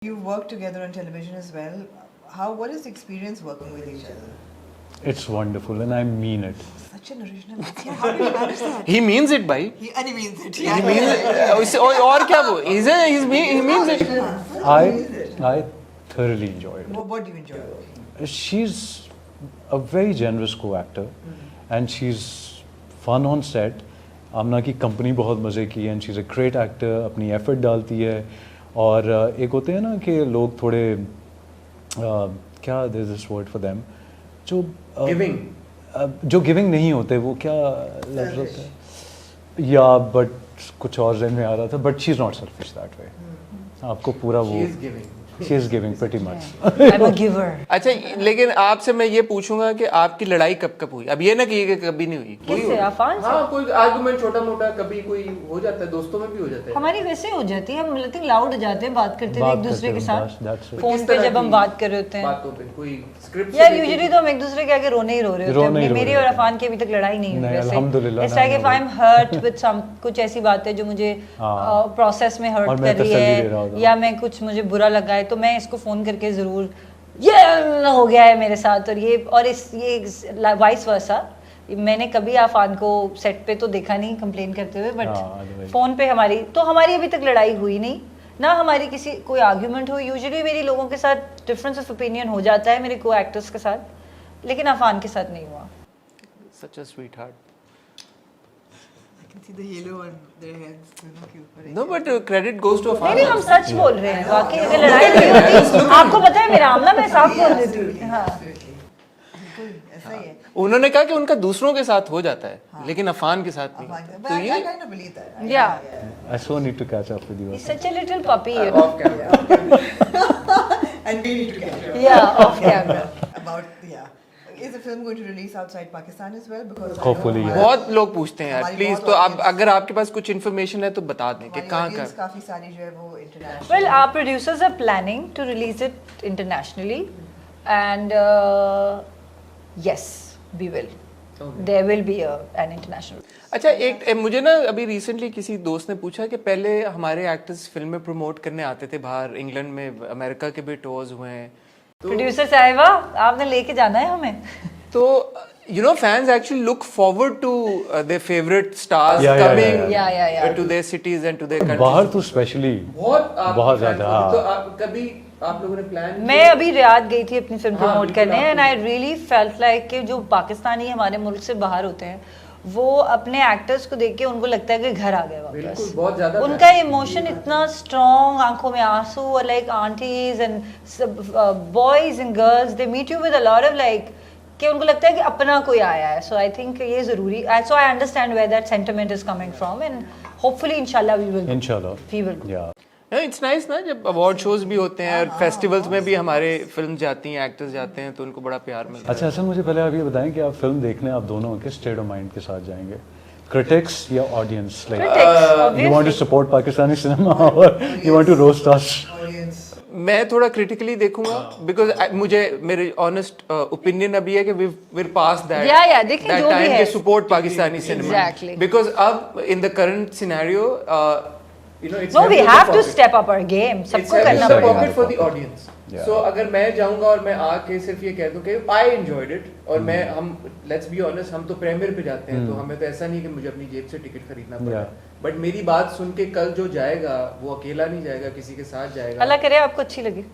You've worked together on television as well. What is the experience working with each other? It's wonderful and I mean it. Such an original idea. How do you manage that? He means it, bhai. And he means it. He means it. और क्या वो? He means it. I thoroughly enjoyed it. What do you enjoy? She's a very generous co-actor and she's fun on set. आमना की company बहुत मज़े की है and she's a great actor. अपनी effort डालती है और एक होते हैं ना कि लोग थोड़े क्या there's this word for them जो जो गिविंग नहीं होते वो क्या लफ्ज़ होता है या बट कुछ और ज़हन में आ रहा था but she is not selfish that way आपको पूरा वो she is giving pretty much I'm a giver. अच्छा लेकिन आपसे मैं ये पूछूंगा कि आपकी लड़ाई कब कब हुई? अब ये ना कि कभी नहीं हुई। किससे? अफान से? हाँ कोई आर्गुमेंट छोटा मोटा कभी कोई हो जाता है, दोस्तों में भी हो जाता है। हमारी वैसे हो जाती है, हम लेकिन लाउड हो जाते हैं बात करते हुए एक दूसरे के साथ फोन पे तरह जब हम की बात कर रहे होते हैं बातों पे कोई स्क्रिप्ट यार यूजुअली तो हम एक दूसरे के आगे रोने ही रो रहे होते हैं। मेरी और अफान की अभी तक लड़ाई नहीं हुई वैसे। अल्हम्दुलिल्लाह। It's like if I am hurt with some कुछ ऐसी बातें जो मुझे प्रोसेस में हर्ट कर रही है या मैं कुछ मुझे बुरा लगा है तो मैं इसको फोन करके जरूर ये हो गया है मेरे साथ और ये वाइस वर्सा। मैंने कभी अफान को सेट पे तो देखा नहीं कंप्लेन करते हुए बट फोन पे हमारी अभी तक लड़ाई हुई नहीं ना हमारी किसी कोई आर्ग्यूमेंट हो। यूजुअली मेरी लोगों के साथ डिफरेंस ऑफ ओपिनियन हो जाता है मेरे को एक्टर्स के साथ, लेकिन अफान के साथ नहीं हुआ। Such a sweetheart. I can see the halo on their heads. Cute. No, but credit goes to Afan. नहीं हम सच बोल रहे हैं, वाकई अगर लड़ाई नहीं होती आपको पता है मेरा आमना मैं साफ बोल देती हूँ। हाँ ऐसा ही है। उन्होंने कहा कि उनका दूसरों के साथ हो जाता है लेकिन अफान के साथ नहीं। But I kind of believe that. yeah I so need to catch up with you. he's such a little puppy you know. Off camera. And we need to get yeah off camera. Is the film going to release outside Pakistan as well? Because Hopefully, yeah. बहुत लोग पूछते हैं यार हमारी please बहुत तो आप audience- अगर आपके पास कुछ इन्फॉर्मेशन है तो बता दें कि कहाँ का। काफी सारी जो है वो international. Well, our producers are planning to release it internationally, and yes, we will. There will be an international. अच्छा एक मुझे ना अभी रिसेंटली किसी दोस्त ने पूछा कि पहले हमारे एक्टर्स फिल्म में प्रमोट करने आते थे बाहर, इंग्लैंड में, अमेरिका के भी टूर्स हुए हैं तो Producer साहिबा आपने लेके जाना है हमें। तो you know fans actually look forward to their favorite stars Yeah, yeah, coming yeah. to their cities and to their countries. बाहर तो स्पेशली बहुत ज़्यादा, हाँ। तो आप कभी आप लोगों ने प्लान मैं अभी रियाद गई थी अपनी फिल्म प्रमोट करने and I really felt like कि जो पाकिस्तानी हमारे मुल्क से बाहर होते हैं वो अपने एक्टर्स को देख के उनको लगता है कि घर आ गए वापस। बिल्कुल बहुत ज्यादा उनका इमोशन इतना स्ट्रॉन्ग, आंखों में आंसू और like aunties and boys and girls they meet you with a lot of like कि उनको लगता है कि अपना कोई आया है। सो आई थिंक ये जरूरी, so I understand where that sentiment is coming from and hopefully इंशाल्लाह वी विल या इट्स नाइस ना जब अवार्ड शोज भी होते हैं और फेस्टिवल्स में भी हमारे फिल्म जाती हैं, एक्टर्स जाते हैं तो उनको बड़ा प्यार मिलता है। अच्छा अच्छा मुझे पहले आप ये बताएं कि आप फिल्म देखने आप दोनों किस स्टेट ऑफ माइंड के साथ जाएंगे, क्रिटिक्स या audience? Like you want to support Pakistani cinema और you want to roast us? मैं थोड़ा क्रिटिकली देखूंगा बिकॉज मुझे मेरे ऑनेस्ट ओपिनियन अभी है कि we're past that देखिए जो भी time है के support पाकिस्तानी सिनेमा बिकॉज अब in the current scenario you know it's No, we heavy in have the to pocket. step up our game. It's सबको heavy करना in the पड़ेगा। pocket for the audience. Yeah. So अगर मैं जाऊंगा और मैं आके सिर्फ ये कह दूं कि I enjoyed it और मैं हम let's be honest हम तो प्रीमियर पे जाते हैं तो हमें तो ऐसा नहीं कि मुझे अपनी जेब से टिकट खरीदना पड़ेगा बट मेरी बात सुन के कल जो जाएगा वो अकेला नहीं जाएगा, किसी के साथ जाएगा। अल्लाह करे आपको अच्छी लगी।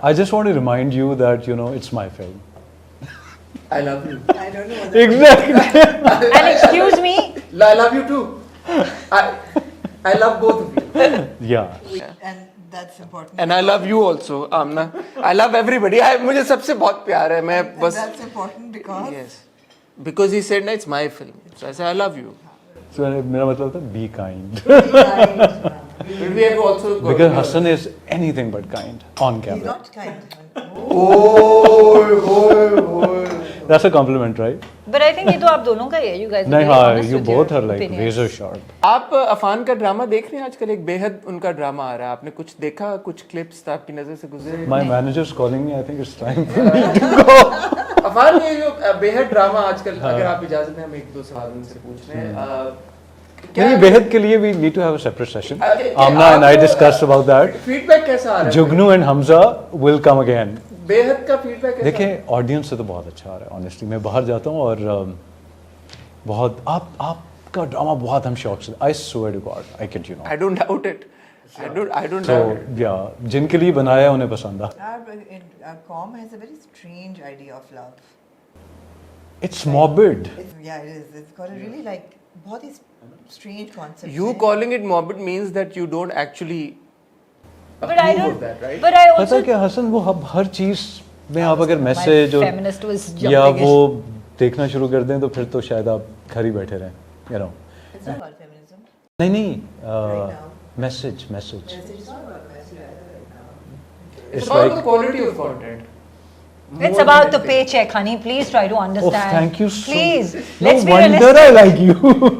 I just want to remind you that you know it's my film. I love you. I don't know what Exactly. And excuse me, I love you too. I love both of you. Yeah. and that's important. And I love you also, Amna. I love everybody. मुझे सबसे बहुत प्यार है, मैं And बस that's important because yes because he said no it's my film so I said I love you. So मेरा मतलब था be kind. But we have also got Because Hassan is anything but kind on he's camera. not kind. oh. That's a compliment, right? but I think ये तो आप दोनों का ही है। You guys are नहीं very हाँ, honest you with your both are like opinions. razor sharp. आप अफान का ड्रामा देख रहे हैं आजकल? एक बेहद उनका ड्रामा आ रहा है, आपने कुछ देखा? कुछ क्लिप्स आपकी नजर से गुजरे? My manager's calling me. I think it's time for me to go. Affan ये जो बेहद ड्रामा आजकल, अगर आप इजाजत है हम एक दो सवाल उनसे पूछ रहे हैं नहीं, बेहद के लिए we need to have a separate session. Okay, Amna and I discussed about that. Feedback कैसा आ रहा है? Jugnu and Hamza will come again. बेहद का फीडबैक कैसा? देखिए ऑडियंस से तो बहुत अच्छा आ रहा है ऑनेस्टली। मैं बाहर जाता हूँ और बहुत आपका ड्रामा बहुत हम शौक से, I swear to God, I can you know, I don't doubt it. I don't तो doubt it. या जिनके लिए बनाया उन्हें पसंद आ। Our com has a very strange idea of love. It's morbid. Yeah, it is. It's got a really like बहुत ही strange concept. You calling it morbid means that you don't actually But I approve of don't. that, right? But I पता also. है क्या हसन, वो अब हर चीज में आप अगर मैसेज और feminist was या jumping वो in. देखना शुरू कर दें तो फिर तो शायद आप घर ही बैठे रहें, you know। It's not about feminism. नहीं message message It's not about feminism. It's It's about like- the quality of content. It's More about than the anything. paycheck, honey. Please try to Oh, understand. thank you so Please, No let's be wonder I realistic. like you।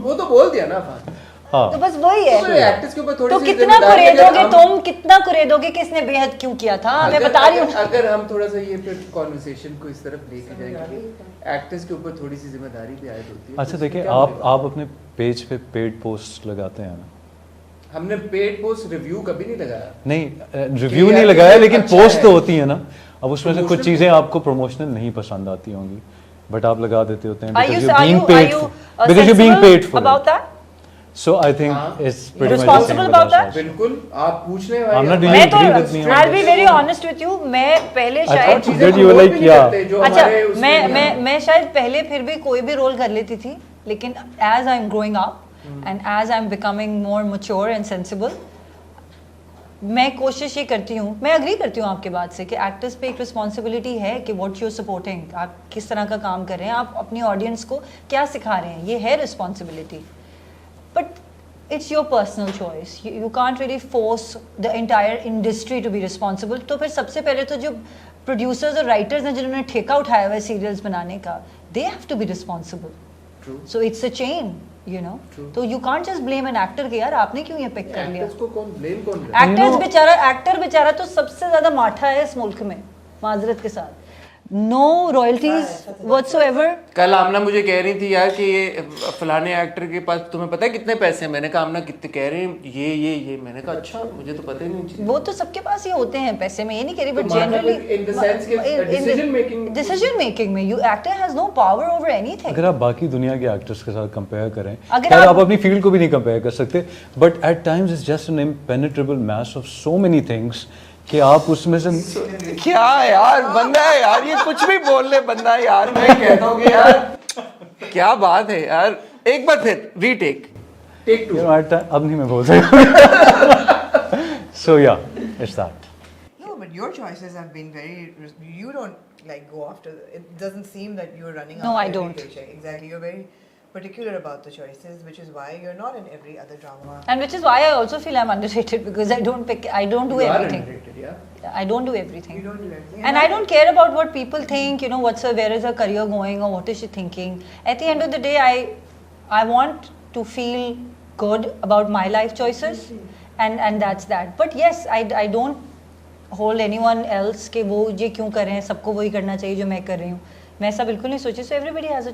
वो तो बोल दिया ना भाई। हाँ तो बस वही है। तो एक्टर्स के ऊपर थोड़ी तो सी कितना जिम्मेदारी अगर कुरेदोगे हम- तुम, कितना कुरेदोगे कि इसने बेहद क्यों किया था? मैं अगर- बता रही हूँ। अगर हम थोड़ा सा ये फिर कॉन्वर्सेशन को इस तरफ लेके जाएंगे, एक्टर्स के ऊपर थोड़ी सी जिम्मेदारी भी आयद होती है। अच्छा तो देखिए, इसमें क्या आप बोलेगा? आप अपने पेज पे पेड पोस्ट लगाते हैं ना? हमने पेड पोस्ट रिव्यू कभी नहीं लगाया। नहीं रिव्यू कि नहीं यार लगाया, ये लेकिन अच्छा पोस्ट है। तो होती है ना। अब उसमें से कुछ Promotional- चीजें आपको प्रमोशनल नहीं पसंद आती होंगी, बट आप लगा देते होते हैं Are you because you're being are paid you for, because you're being sensible paid for about it. that? So I think हाँ। it's pretty much the Responsible same with about us that? also. बिल्कुल, आप पूछने I'm not वाले really मैं तो agree with me on I'll be this. very honest with you. मैं पहले I शायद thought that you were like, yeah. अच्छा मैं शायद पहले फिर भी कोई भी रोल कर लेती थी, लेकिन as I'm growing up and as I'm becoming more mature and sensible, मैं कोशिश ये करती हूँ, मैं अग्री करती हूँ आपके बात से कि एक्टर्स पे एक रिस्पॉन्सिबिलिटी है कि व्हाट यू सपोर्टिंग, आप किस तरह का काम कर रहे हैं, आप अपनी ऑडियंस को क्या सिखा रहे हैं, ये है responsibility. But it's your personal choice. You can't really force the entire industry to be responsible. तो फिर सबसे पहले तो जो producers और writers हैं जिन्होंने ठेका उठाया हुआ है serials बनाने का, they have to be responsible. True. So it's a chain, you know. True. तो you can't just blame an actor कि यार आपने क्यों ये pick कर लिया? एक्टर्स को कौन ब्लेम कौन करे? एक्टर बेचारा तो सबसे ज्यादा माठा है इस मुल्क में, माजरत के साथ। No royalties whatsoever. कल आमना मुझे कह रही थी यार कि ये फलाने एक्टर के पास तुम्हें पता है कितने पैसे हैं? मैंने कहा आमना कितने? कह रहे हैं ये मैंने कहा अच्छा, मुझे तो पता ही नहीं। वो तो सबके पास ही होते हैं पैसे, मैं ये नहीं कह रही, बट तो मतलब जनरली in the sense कि डिसीजन मेकिंग में you actor has no power over anything. अगर आप बाकी दुनिया के एक्टर्स के साथ कंपेयर करें, अगर खैर आप- आप अपनी फील्ड को भी नहीं कंपेयर कर सकते, but at times it's just an impenetrable mass of so many things कि आप उसमें से क्या यार बंदा है यार, ये कुछ भी बोल ले बंदा है यार। मैं कहता हूँ कि यार क्या बात है यार। एक बार फिर रीटेक, टेक टू। अब नहीं मैं बोल सकता। सो या it's that. No, but your choices have been very. You don't like go after. It doesn't seem that you're running. No, after I every don't. paycheck. Exactly, you're very particular about the choices, which is why you're not in every other drama. And which is why I also feel I'm underrated because I don't do You are everything. underrated, yeah. I don't do everything. You don't do everything. And I don't care about what people think, you know, where is her career going or what is she thinking. At the end of the day, I want to feel good about my life choices and that's that. But yes, I don't hold anyone else कि वो ये क्यों कर रहे हैं, सबको वही करना चाहिए जो मैं कर रही हूँ। मैं ऐसा बिल्कुल नहीं सोची। So everybody has a